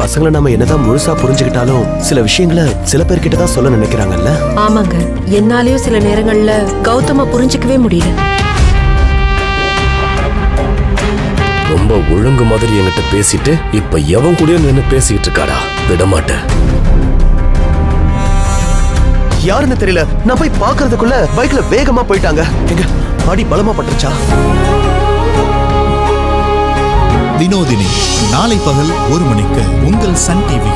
பசங்களை நம்ம என்னதான் முழுசா புரிஞ்சுக்கிட்டாலும் சில விஷயங்களை சில பேர்கிட்ட தான் சொல்ல நினைக்கிறாங்கல்ல. ஆமாங்க, என்னாலயும் சில நேரங்கள்ல கௌதம புரிஞ்சுக்கவே முடியல. ரொம்ப ஒழுங்கு மாதிரி என்கிட்ட பேசிட்டு இப்ப எவன் கூட நின்னு பேசிட்டு இருக்காடா. விடமாட்டேன். யாருன்னு தெரியல. நான் போய் பாக்குறதுக்குள்ள பைக்ல வேகமா போயிட்டாங்க. எங்க அடி பலமா பட்டுருச்சா? வினோதினி நாளை பகல் 1 மணிக்கு உங்கள் சன் டிவி.